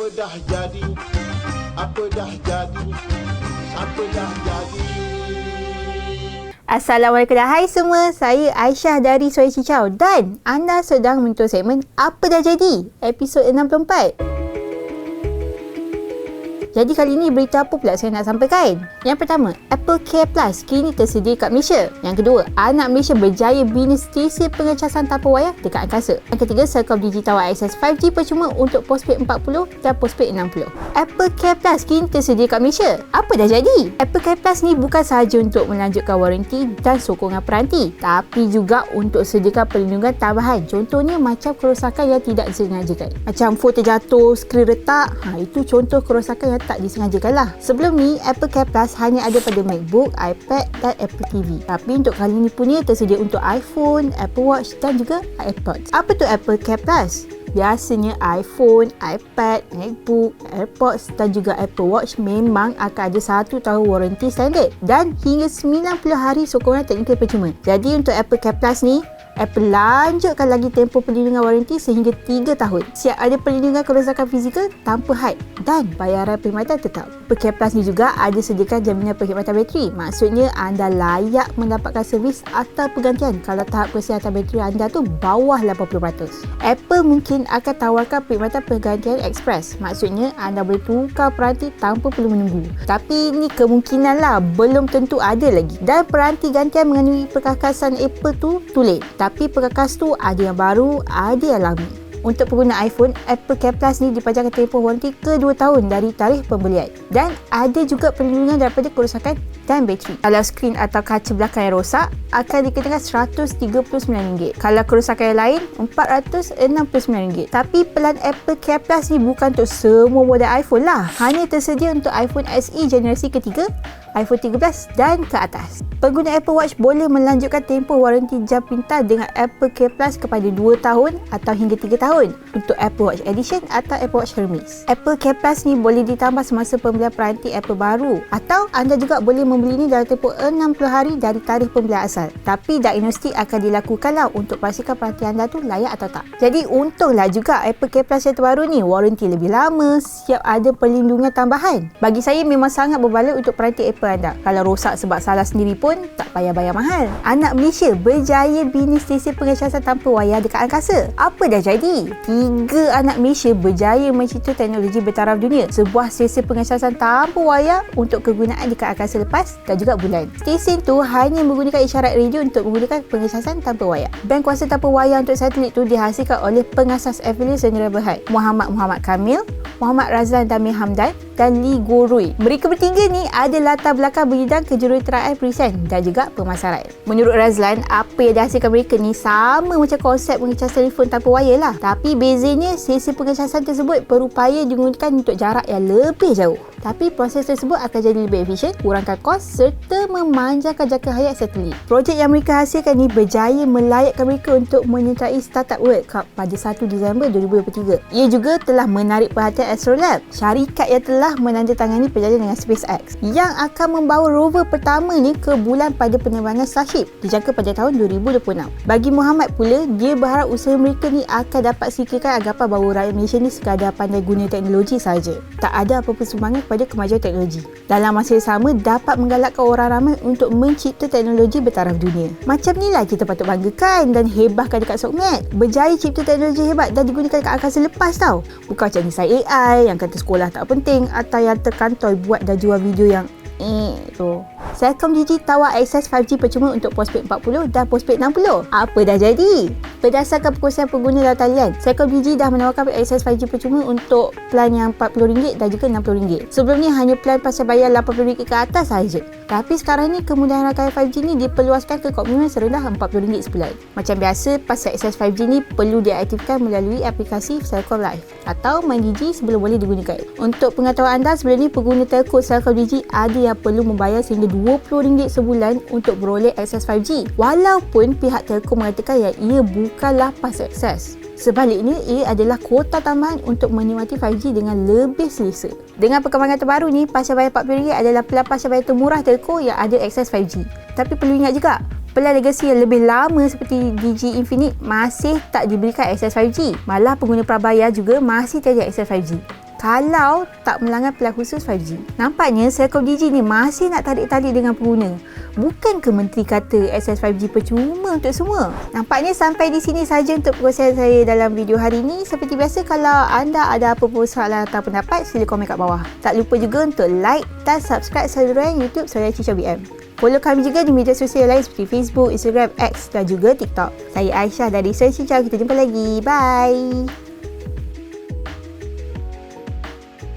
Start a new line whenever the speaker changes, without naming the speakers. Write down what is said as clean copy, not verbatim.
Apa dah jadi? Apa dah jadi? Apa dah jadi?
Assalamualaikum dan hai semua. Saya Aisyah dari Suai Cicau dan anda sedang menonton segmen Apa Dah Jadi? Episod 64. Jadi kali ini berita apa pula saya nak sampaikan? Yang pertama, Apple Care Plus kini tersedia kat Malaysia. Yang kedua, anak Malaysia berjaya bina stesen pengecasan tanpa wayar dekat angkasa. Yang ketiga, Celcom Digi tawar akses 5G percuma untuk postpaid 40 dan postpaid 60. Apple Care Plus kini tersedia kat Malaysia. Apa dah jadi? Apple Care Plus ni bukan sahaja untuk melanjutkan waranti dan sokongan peranti, tapi juga untuk sediakan perlindungan tambahan. Contohnya macam kerosakan yang tidak disengajakan. Macam phone terjatuh, skrin retak, itu contoh kerosakan yang tak disengajakan lah. Sebelum ni, Apple Care Plus hanya ada pada MacBook, iPad dan Apple TV. Tapi untuk kali ni punya tersedia untuk iPhone, Apple Watch dan juga AirPods. Apa tu Apple Care Plus? Biasanya iPhone, iPad, MacBook, AirPods dan juga Apple Watch memang akan ada 1 tahun waranti standard dan hingga 90 hari sokongan teknikal percuma. Jadi untuk Apple Care Plus ni, Apple lanjutkan lagi tempoh perlindungan waranti sehingga 3 tahun. Siap ada perlindungan kerosakan fizikal tanpa had dan bayaran perkhidmatan tetap. Apple Care Plus ni juga ada sediakan jaminan perkhidmatan bateri. Maksudnya anda layak mendapatkan servis atau pergantian kalau tahap kesihatan bateri anda tu bawah 80%. Apple mungkin akan tawarkan perkhidmatan pergantian ekspres. Maksudnya anda boleh tukar peranti tanpa perlu menunggu. Tapi ni kemungkinan lah, belum tentu ada lagi. Dan peranti gantian mengenai perkakasan Apple tu tulen. Tapi perkakas tu ada yang baru, ada yang lama. Untuk pengguna iPhone, Apple Care Plus ni dipanjangkan tempoh waranti ke 2 tahun dari tarikh pembelian. Dan ada juga perlindungan daripada kerosakan dan bateri. Kalau skrin atau kaca belakang yang rosak, akan dikenakan RM139. Kalau kerosakan yang lain, RM469. Tapi pelan Apple Care Plus ni bukan untuk semua model iPhone lah. Hanya tersedia untuk iPhone SE generasi ketiga, iPhone 13 dan ke atas. Pengguna Apple Watch boleh melanjutkan tempoh waranti jam pintar dengan Apple Care Plus kepada 2 tahun atau hingga 3 tahun untuk Apple Watch Edition atau Apple Watch Hermes. Apple Care Plus ni boleh ditambah semasa pembelian peranti Apple baru atau anda juga boleh membeli ni dalam tempoh 60 hari dari tarikh pembelian asal. Tapi diagnostik akan dilakukanlah untuk pastikan peranti anda tu layak atau tak. Jadi untunglah juga Apple Care Plus yang terbaru ni waranti lebih lama, siap ada perlindungan tambahan. Bagi saya memang sangat berbaloi untuk peranti Apple anda. Kalau rosak sebab salah sendiri pun tak payah bayar mahal. Anak Malaysia berjaya bina stesen pengecasan tanpa wayar dekat angkasa. Apa dah jadi? 3 anak Malaysia berjaya mencipta teknologi bertaraf dunia. Sebuah stesen pengecasan tanpa wayar untuk kegunaan dekat angkasa lepas dan juga bulan. Stesen tu hanya menggunakan isyarat radio untuk menggunakan pengecasan tanpa wayar. Bank kuasa tanpa wayar untuk satelit tu dihasilkan oleh pengasas Evelyn Senira Berhad, Muhammad Kamil, Muhammad Razlan Damir Hamdan dan Lee Gorui. Mereka bertiga ni ada latar belakang bidang kejuruteraan periset dan juga pemasaran. Menurut Razlan, apa yang dihasilkan mereka ni sama macam konsep mengecas telefon tanpa wayar lah. Tapi bezanya, sesi pengecasan tersebut berupaya digunakan untuk jarak yang lebih jauh. Tapi proses tersebut akan jadi lebih efisien, kurangkan kos serta memanjangkan jangka hayat satelit. Projek yang mereka hasilkan ni berjaya melayakkan mereka untuk menyertai Startup World Cup pada 1 Disember 2023. Ia juga telah menarik perhatian Astrolab, syarikat yang telah menandatangani perjanjian dengan SpaceX yang akan membawa rover pertama ni ke bulan pada penerbangan Starship dijangka pada tahun 2026. Bagi Muhammad pula, dia berharap usaha mereka ni akan dapat singkirkan anggapan bahawa rakyat Malaysia ni sekadar pandai guna teknologi sahaja. Tak ada apa-apa sumbangan pada kemajuan teknologi. Dalam masa yang sama, dapat menggalakkan orang ramai untuk mencipta teknologi bertaraf dunia. Macam ni lah kita patut banggakan dan hebahkan dekat Sokmed. Berjaya cipta teknologi hebat dan digunakan dekat angkasa lepas tau. Bukan macam desain AI yang kata sekolah tak penting atau yang terkantoi buat dan jual video yang tu. Celcom Digi tawar akses 5G percuma untuk postpaid 40 dan postpaid 60. Apa dah jadi? Berdasarkan perkongsian pengguna dalam talian, Celcom Digi dah menawarkan akses 5G percuma untuk plan yang RM40 dan juga RM60. Sebelum ni hanya plan pasal bayar RM80 ke atas sahaja. Tapi sekarang ni kemudahan rakaman 5G ni diperluaskan ke komitmen serendah RM40 sebulan. Macam biasa, pasal akses 5G ni perlu diaktifkan melalui aplikasi Celcom Live atau MyDigi sebelum boleh digunakan. Untuk pengetahuan anda, sebelum ni pengguna telco Celcom Digi ada yang perlu membayar sehingga RM20 sebulan untuk beroleh akses 5G. Walaupun pihak telco mengatakan yang ia bukanlah pas akses. Sebaliknya, ia adalah kuota tambahan untuk menikmati 5G dengan lebih selesa. Dengan perkembangan terbaru ni, pasal bayar RM40 adalah pelan pasal bayar termurah telco yang ada akses 5G. Tapi perlu ingat juga, pelan legasi yang lebih lama seperti Digi Infinite masih tak diberikan akses 5G. Malah pengguna prabayar juga masih tiada akses 5G. kalau tak melanggar pilihan khusus 5G. Nampaknya Celcom Digi ni masih nak tarik-tarik dengan pengguna. Bukan ke menteri kata akses 5G percuma untuk semua? Nampaknya sampai di sini saja untuk perkongsian saya dalam video hari ini. Seperti biasa, kalau anda ada apa-apa soalan atau pendapat, sila komen kat bawah. Tak lupa juga untuk like dan subscribe saluran YouTube Suara Cica BM. Follow kami juga di media sosial lain seperti Facebook, Instagram, X dan juga TikTok. Saya Aisyah dari Suara Cica. Kita jumpa lagi. Bye!